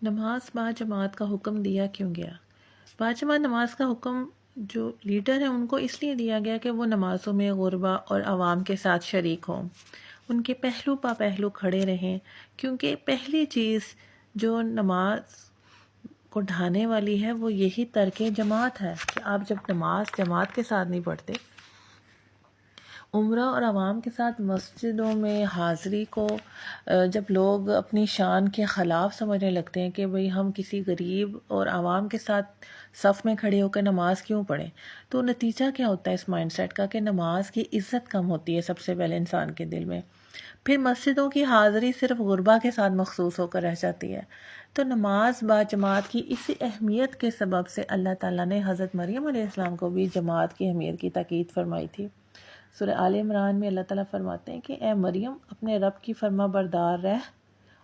نماز با جماعت کا حکم دیا کیوں گیا؟ با جماعت نماز کا حکم جو لیڈر ہیں ان کو اس لیے دیا گیا کہ وہ نمازوں میں غربا اور عوام کے ساتھ شریک ہوں، ان کے پہلو پا پہلو کھڑے رہیں، کیونکہ پہلی چیز جو نماز کو ڈھانے والی ہے وہ یہی ترک جماعت ہے کہ آپ جب نماز جماعت کے ساتھ نہیں پڑھتے، عمرہ اور عوام کے ساتھ مسجدوں میں حاضری کو جب لوگ اپنی شان کے خلاف سمجھنے لگتے ہیں کہ بھئی ہم کسی غریب اور عوام کے ساتھ صف میں کھڑے ہو کر نماز کیوں پڑھیں، تو نتیجہ کیا ہوتا ہے اس مائنڈ سیٹ کا کہ نماز کی عزت کم ہوتی ہے سب سے پہلے انسان کے دل میں، پھر مسجدوں کی حاضری صرف غربا کے ساتھ مخصوص ہو کر رہ جاتی ہے۔ تو نماز با جماعت کی اسی اہمیت کے سبب سے اللہ تعالیٰ نے حضرت مریم علیہ السلام کو بھی جماعت کی اہمیت کی تاکید فرمائی تھی۔ سورہ آل عمران میں اللہ تعالیٰ فرماتے ہیں کہ اے مریم اپنے رب کی فرما بردار رہ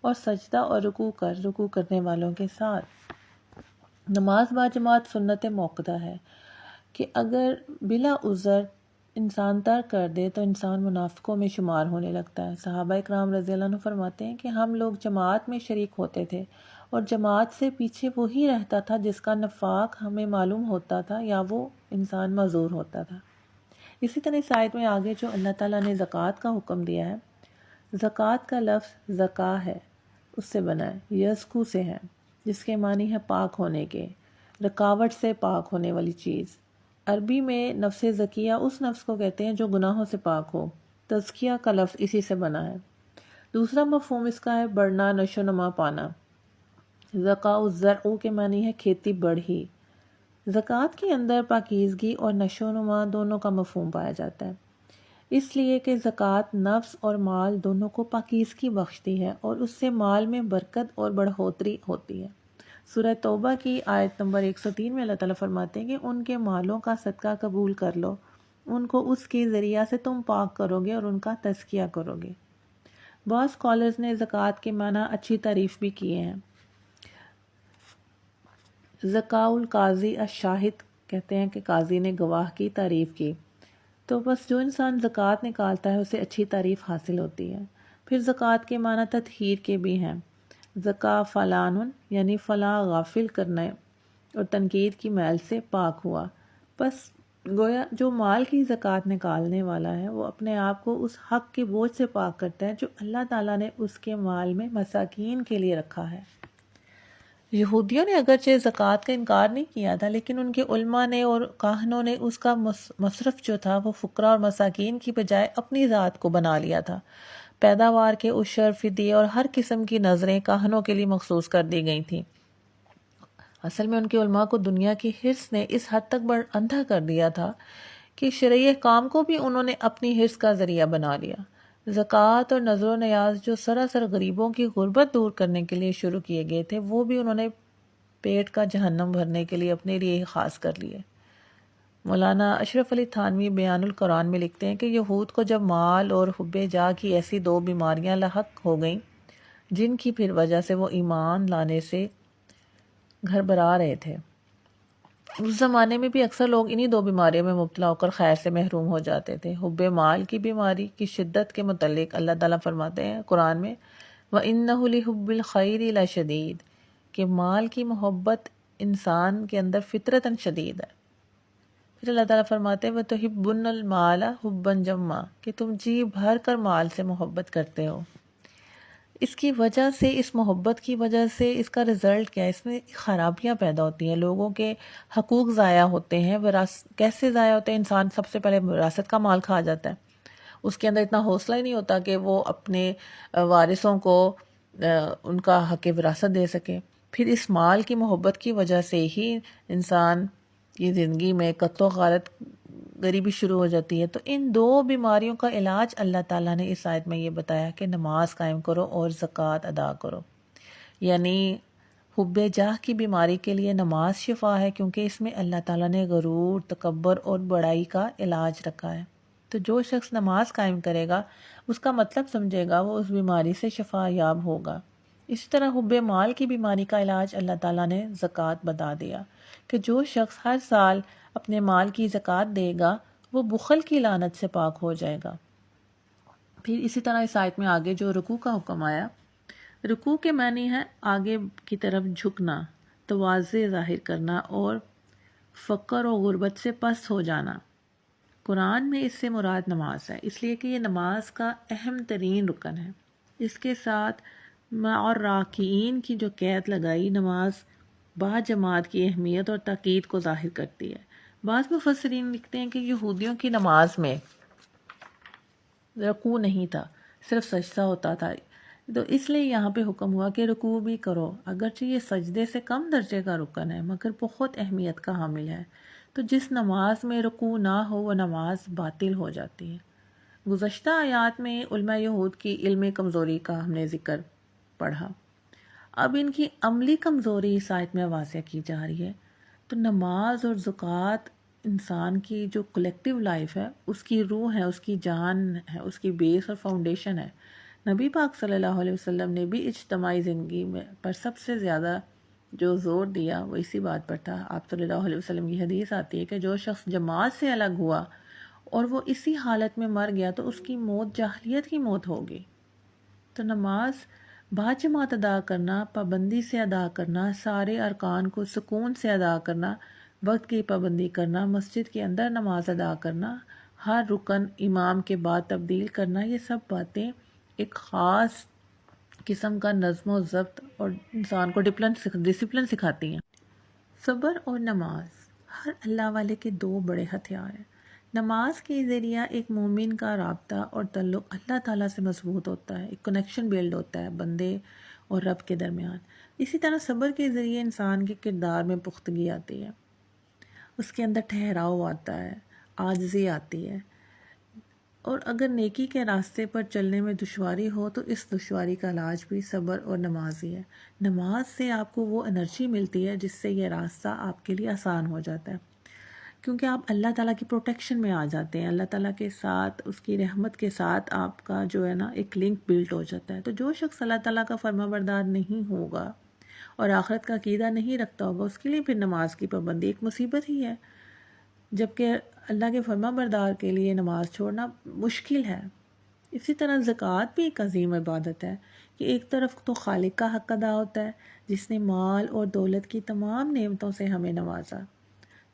اور سجدہ اور رکوع کرنے والوں کے ساتھ۔ نماز با جماعت سنت موقدہ ہے کہ اگر بلا عذر انسان ترک کر دے تو انسان منافقوں میں شمار ہونے لگتا ہے۔ صحابہ اکرام رضی اللہ عنہ فرماتے ہیں کہ ہم لوگ جماعت میں شریک ہوتے تھے اور جماعت سے پیچھے وہی رہتا تھا جس کا نفاق ہمیں معلوم ہوتا تھا یا وہ انسان معذور ہوتا تھا۔ اسی طرح اس آیت میں آگے جو اللہ تعالیٰ نے زکوٰۃ کا حکم دیا ہے، زکوٰۃ کا لفظ زکا ہے، اس سے بنا ہے، یزکو سے ہے، جس کے معنی ہے پاک ہونے کے، رکاوٹ سے پاک ہونے والی چیز۔ عربی میں نفس زکیہ اس نفس کو کہتے ہیں جو گناہوں سے پاک ہو، تزکیہ کا لفظ اسی سے بنا ہے۔ دوسرا مفہوم اس کا ہے بڑھنا، نشو و نما پانا۔ زکاء الزرع کے معنی ہے کھیتی بڑھی۔ زکوٰۃ کے اندر پاکیزگی اور نشو و نما دونوں کا مفہوم پایا جاتا ہے، اس لیے کہ زکوٰۃ نفس اور مال دونوں کو پاکیزگی بخشتی ہے اور اس سے مال میں برکت اور بڑھوتری ہوتی ہے۔ سورہ توبہ کی آیت نمبر 103 میں اللہ تعالیٰ فرماتے ہیں کہ ان کے مالوں کا صدقہ قبول کر لو، ان کو اس کے ذریعہ سے تم پاک کرو گے اور ان کا تزکیہ کرو گے۔ بعض اسکالرز نے زکوٰۃ کے معنی اچھی تعریف بھی کیے ہیں۔ زکاء القاضی الشاہد کہتے ہیں کہ قاضی نے گواہ کی تعریف کی، تو بس جو انسان زکوٰۃ نکالتا ہے اسے اچھی تعریف حاصل ہوتی ہے۔ پھر زکوٰۃ کے معنی تطہیر کے بھی ہیں۔ زکا فلان یعنی فلاں غافل کرنے اور تنقید کی میل سے پاک ہوا۔ بس گویا جو مال کی زکوٰۃ نکالنے والا ہے وہ اپنے آپ کو اس حق کے بوجھ سے پاک کرتا ہے جو اللہ تعالیٰ نے اس کے مال میں مساکین کے لیے رکھا ہے۔ یہودیوں نے اگرچہ زکوٰۃ کا انکار نہیں کیا تھا، لیکن ان کے علماء نے اور کاہنوں نے اس کا مصرف جو تھا وہ فقراء اور مساکین کی بجائے اپنی ذات کو بنا لیا تھا۔ پیداوار کے عشر، فدیے اور ہر قسم کی نظریں کاہنوں کے لیے مخصوص کر دی گئی تھیں۔ اصل میں ان کے علماء کو دنیا کی حرص نے اس حد تک اندھا کر دیا تھا کہ شرعی احکام کو بھی انہوں نے اپنی حرص کا ذریعہ بنا لیا۔ زکوٰۃ اور نذر و نیاز جو سراسر غریبوں کی غربت دور کرنے کے لیے شروع کیے گئے تھے، وہ بھی انہوں نے پیٹ کا جہنم بھرنے کے لیے اپنے لیے خاص کر لیے۔ مولانا اشرف علی تھانوی بیان القرآن میں لکھتے ہیں کہ یہود کو جب مال اور حب جاہ کی ایسی دو بیماریاں لاحق ہو گئیں جن کی پھر وجہ سے وہ ایمان لانے سے گھر برا رہے تھے، اس زمانے میں بھی اکثر لوگ انہی دو بیماریوں میں مبتلا ہو کر خیر سے محروم ہو جاتے تھے۔ حب مال کی بیماری کی شدت کے متعلق اللہ تعالیٰ فرماتے ہیں قرآن میں وَإِنَّهُ لِحُبِّ الْخَيْرِ لَشَدِيدٌ کہ مال کی محبت انسان کے اندر فطرتاً شدید ہے۔ پھر اللہ تعالیٰ فرماتے ہیں وَتُحِبُّونَ الْمَالَ حُبًّا جَمًّا کہ تم جی بھر کر مال سے محبت کرتے ہو۔ اس کی وجہ سے، اس محبت کی وجہ سے اس کا رزلٹ کیا ہے؟ اس میں خرابیاں پیدا ہوتی ہیں، لوگوں کے حقوق ضائع ہوتے ہیں۔ کیسے ضائع ہوتے ہیں؟ انسان سب سے پہلے وراثت کا مال کھا جاتا ہے، اس کے اندر اتنا حوصلہ ہی نہیں ہوتا کہ وہ اپنے وارثوں کو ان کا حق وراثت دے سکے۔ پھر اس مال کی محبت کی وجہ سے ہی انسان کی زندگی میں قتل و غارت، غریبی شروع ہو جاتی ہے۔ تو ان دو بیماریوں کا علاج اللہ تعالیٰ نے اس آیت میں یہ بتایا کہ نماز قائم کرو اور زکوٰۃ ادا کرو، یعنی حب جاہ کی بیماری کے لیے نماز شفا ہے، کیونکہ اس میں اللہ تعالیٰ نے غرور، تکبر اور بڑائی کا علاج رکھا ہے۔ تو جو شخص نماز قائم کرے گا، اس کا مطلب سمجھے گا، وہ اس بیماری سے شفا یاب ہوگا۔ اسی طرح حب مال کی بیماری کا علاج اللہ تعالیٰ نے زکوٰۃ بتا دیا کہ جو شخص ہر سال اپنے مال کی زکوٰۃ دے گا وہ بخل کی لعنت سے پاک ہو جائے گا۔ پھر اسی طرح اس آیت میں آگے جو رکوع کا حکم آیا، رکوع کے معنی ہے آگے کی طرف جھکنا، تواضع ظاہر کرنا اور فقر و غربت سے پست ہو جانا۔ قرآن میں اس سے مراد نماز ہے، اس لیے کہ یہ نماز کا اہم ترین رکن ہے۔ اس کے ساتھ مع الراکعین کی جو قید لگائی، نماز با جماعت کی اہمیت اور تاکید کو ظاہر کرتی ہے۔ بعض مفسرین لکھتے ہیں کہ یہودیوں کی نماز میں رکوع نہیں تھا، صرف سجدہ ہوتا تھا، تو اس لیے یہاں پہ حکم ہوا کہ رکوع بھی کرو، اگرچہ یہ سجدے سے کم درجے کا رکن ہے مگر بہت اہمیت کا حامل ہے۔ تو جس نماز میں رکوع نہ ہو وہ نماز باطل ہو جاتی ہے۔ گزشتہ آیات میں علماء یہود کی علمی کمزوری کا ہم نے ذکر پڑھا، اب ان کی عملی کمزوری اس آیت میں واضح کی جا رہی ہے۔ تو نماز اور زکوٰۃ انسان کی جو کلیکٹیو لائف ہے، اس کی روح ہے، اس کی جان ہے، اس کی بیس اور فاؤنڈیشن ہے۔ نبی پاک صلی اللہ علیہ وسلم نے بھی اجتماعی زندگی میں پر سب سے زیادہ جو زور دیا وہ اسی بات پر تھا۔ آپ صلی اللہ علیہ وسلم کی حدیث آتی ہے کہ جو شخص جماعت سے الگ ہوا اور وہ اسی حالت میں مر گیا تو اس کی موت جاہلیت کی موت ہوگی۔ تو نماز باجماعت ادا کرنا، پابندی سے ادا کرنا، سارے ارکان کو سکون سے ادا کرنا، وقت کی پابندی کرنا، مسجد کے اندر نماز ادا کرنا، ہر رکن امام کے بعد تبدیل کرنا، یہ سب باتیں ایک خاص قسم کا نظم و ضبط اور انسان کو ڈسپلن سکھاتی ہیں۔ صبر اور نماز ہر اللہ والے کے دو بڑے ہتھیار ہیں۔ نماز کے ذریعہ ایک مومن کا رابطہ اور تعلق اللہ تعالیٰ سے مضبوط ہوتا ہے، ایک کنیکشن بیلڈ ہوتا ہے بندے اور رب کے درمیان۔ اسی طرح صبر کے ذریعے انسان کے کردار میں پختگی آتی ہے، اس کے اندر ٹھہراؤ آتا ہے، عاجزی آتی ہے، اور اگر نیکی کے راستے پر چلنے میں دشواری ہو تو اس دشواری کا علاج بھی صبر اور نماز ہی ہے۔ نماز سے آپ کو وہ انرجی ملتی ہے جس سے یہ راستہ آپ کے لیے آسان ہو جاتا ہے، کیونکہ آپ اللہ تعالیٰ کی پروٹیکشن میں آ جاتے ہیں، اللہ تعالیٰ کے ساتھ، اس کی رحمت کے ساتھ آپ کا جو ہے نا ایک لنک بلٹ ہو جاتا ہے۔ تو جو شخص اللہ تعالیٰ کا فرما بردار نہیں ہوگا اور آخرت کا عقیدہ نہیں رکھتا ہوگا، اس کے لیے پھر نماز کی پابندی ایک مصیبت ہی ہے، جبکہ اللہ کے فرما بردار کے لیے نماز چھوڑنا مشکل ہے۔ اسی طرح زکوٰۃ بھی ایک عظیم عبادت ہے کہ ایک طرف تو خالق کا حق ادا ہوتا ہے جس نے مال اور دولت کی تمام نعمتوں سے ہمیں نوازا،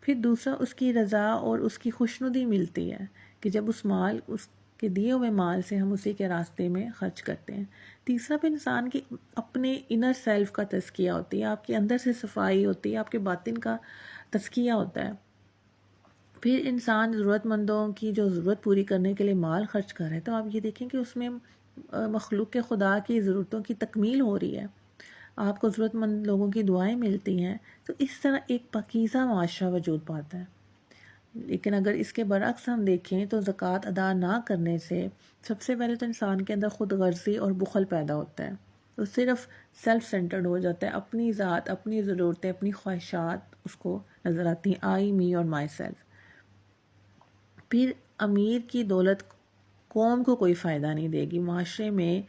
پھر دوسرا اس کی رضا اور اس کی خوشنودی ملتی ہے کہ جب اس کے دیے ہوئے مال سے ہم اسی کے راستے میں خرچ کرتے ہیں۔ تیسرا پہ انسان کے اپنے انر سیلف کا تزکیہ ہوتی ہے، آپ کے اندر سے صفائی ہوتی ہے، آپ کے باطن کا تزکیہ ہوتا ہے۔ پھر انسان ضرورت مندوں کی جو ضرورت پوری کرنے کے لیے مال خرچ کر رہے ہیں، تو آپ یہ دیکھیں کہ اس میں مخلوق خدا کی ضرورتوں کی تکمیل ہو رہی ہے، آپ کو ضرورت مند لوگوں کی دعائیں ملتی ہیں، تو اس طرح ایک پاکیزہ معاشرہ وجود پاتا ہے۔ لیکن اگر اس کے برعکس ہم دیکھیں تو زکوٰۃ ادا نہ کرنے سے سب سے پہلے تو انسان کے اندر خود غرضی اور بخل پیدا ہوتا ہے، وہ صرف سیلف سینٹرڈ ہو جاتا ہے، اپنی ذات، اپنی ضرورتیں، اپنی خواہشات اس کو نظر آتی ہیں، آئی، می اور مائی سیلف۔ پھر امیر کی دولت قوم کو کوئی فائدہ نہیں دے گی، معاشرے میں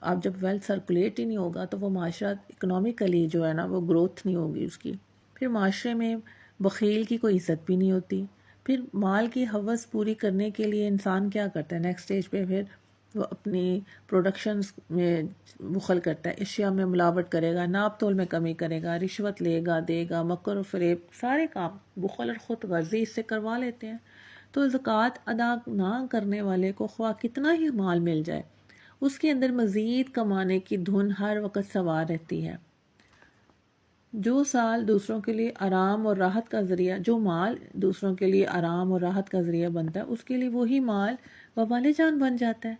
اب جب ویلتھ سرکولیٹ ہی نہیں ہوگا تو وہ معاشرہ اکنامیکلی جو ہے نا وہ گروتھ نہیں ہوگی اس کی۔ پھر معاشرے میں بخیل کی کوئی عزت بھی نہیں ہوتی۔ پھر مال کی ہوس پوری کرنے کے لیے انسان کیا کرتا ہے، نیکسٹ اسٹیج پہ پھر وہ اپنی پروڈکشنز میں بخل کرتا ہے، اشیاء میں ملاوٹ کرے گا، ناپ تول میں کمی کرے گا، رشوت لے گا دے گا، مکر و فریب، سارے کام بخل اور خود غرضی اس سے کروا لیتے ہیں۔ تو زکوٰۃ ادا نہ کرنے والے کو خواہ کتنا ہی مال مل جائے، اس کے اندر مزید کمانے کی دھن ہر وقت سوار رہتی ہے۔ جو مال دوسروں کے لیے آرام اور راحت کا ذریعہ بنتا ہے، اس کے لیے وہی مال وبال جان بن جاتا ہے۔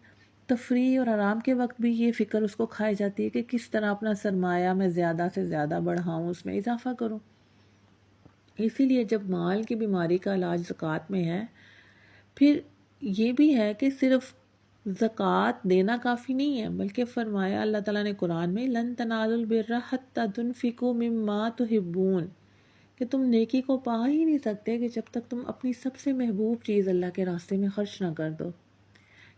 تفریح اور آرام کے وقت بھی یہ فکر اس کو کھائی جاتی ہے کہ کس طرح اپنا سرمایہ میں زیادہ سے زیادہ بڑھاؤں، اس میں اضافہ کروں۔ اسی لیے جب مال کی بیماری کا علاج زکوٰۃ میں ہے، پھر یہ بھی ہے کہ صرف زکوٰۃ دینا کافی نہیں ہے، بلکہ فرمایا اللہ تعالیٰ نے قرآن میں لن تنالوا البر حتی تنفقوا مما تحبون، کہ تم نیکی کو پا ہی نہیں سکتے کہ جب تک تم اپنی سب سے محبوب چیز اللہ کے راستے میں خرچ نہ کر دو۔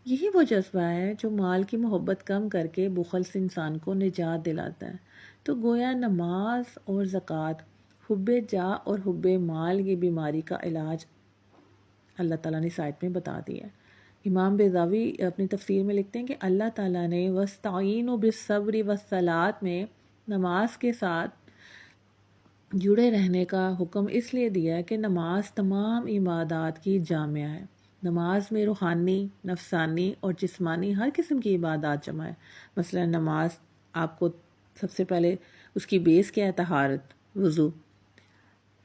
یہی وہ جذبہ ہے جو مال کی محبت کم کر کے بخل سے انسان کو نجات دلاتا ہے۔ تو گویا نماز اور زکوٰۃ حب جاہ اور حب مال کی بیماری کا علاج اللہ تعالیٰ نے اس آیت میں بتا دیا ہے۔ امام بیضاوی اپنی تفسیر میں لکھتے ہیں کہ اللہ تعالیٰ نے وَاسْتَعِینُوا بِالصَّبْرِ وَالصَّلَاةِ میں نماز کے ساتھ جڑے رہنے کا حکم اس لیے دیا ہے کہ نماز تمام عبادات کی جامعہ ہے۔ نماز میں روحانی، نفسانی اور جسمانی ہر قسم کی عبادات جمع ہے۔ مثلا نماز آپ کو سب سے پہلے اس کی بیس کیا ہے؟ طہارت، وضو۔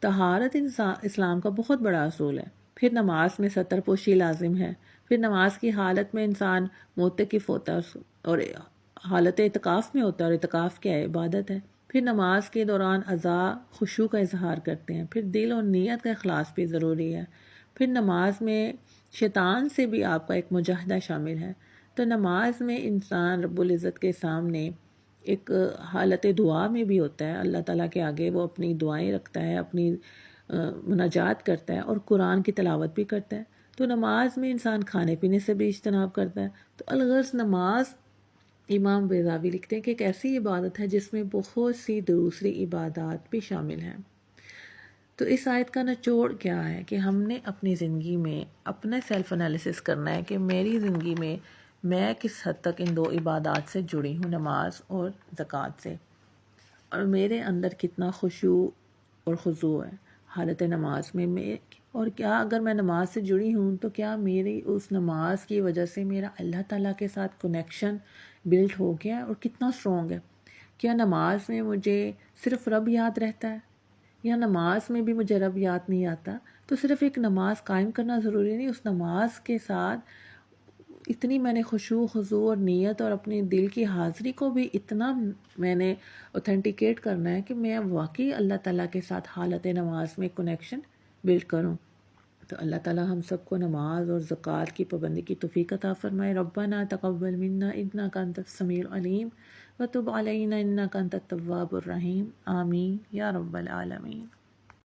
طہارت اسلام کا بہت بڑا اصول ہے۔ پھر نماز میں ستر پوشی لازم ہے۔ پھر نماز کی حالت میں انسان معتکف ہوتا ہے اور حالت اعتکاف میں ہوتا ہے، اور اعتکاف کیا ہے؟ عبادت ہے۔ پھر نماز کے دوران اعضاء خشوع کا اظہار کرتے ہیں۔ پھر دل اور نیت کا اخلاص بھی ضروری ہے۔ پھر نماز میں شیطان سے بھی آپ کا ایک مجاہدہ شامل ہے۔ تو نماز میں انسان رب العزت کے سامنے ایک حالت دعا میں بھی ہوتا ہے، اللہ تعالیٰ کے آگے وہ اپنی دعائیں رکھتا ہے، اپنی مناجات کرتا ہے اور قرآن کی تلاوت بھی کرتا ہے۔ تو نماز میں انسان کھانے پینے سے بھی اجتناب کرتا ہے۔ تو الغرض نماز، امام بیضاوی لکھتے ہیں کہ ایک ایسی عبادت ہے جس میں بہت سی دوسری عبادات بھی شامل ہیں۔ تو اس آیت کا نچوڑ کیا ہے کہ ہم نے اپنی زندگی میں اپنا سیلف انالیسس کرنا ہے کہ میری زندگی میں میں کس حد تک ان دو عبادات سے جڑی ہوں، نماز اور زکوٰۃ سے، اور میرے اندر کتنا خشوع اور خضوع ہے حالت نماز میں، اور کیا اگر میں نماز سے جڑی ہوں تو کیا میری اس نماز کی وجہ سے میرا اللہ تعالیٰ کے ساتھ کنیکشن بلڈ ہو گیا ہے اور کتنا اسٹرانگ ہے؟ کیا نماز میں مجھے صرف رب یاد رہتا ہے، یا نماز میں بھی مجھے رب یاد نہیں آتا؟ تو صرف ایک نماز قائم کرنا ضروری نہیں، اس نماز کے ساتھ اتنی میں نے خشوع خضوع اور نیت اور اپنی دل کی حاضری کو بھی اتنا میں نے اوتھینٹیکیٹ کرنا ہے کہ میں واقعی اللہ تعالیٰ کے ساتھ حالت نماز میں کنیکشن بلڈ کروں۔ تو اللہ تعالیٰ ہم سب کو نماز اور زکوٰۃ کی پابندی کی توفیق عطا فرمائے۔ ربنا تقبل منا انک انت السمیع العلیم وتب علینا انک انت التواب الرحیم، آمین یا رب العالمین۔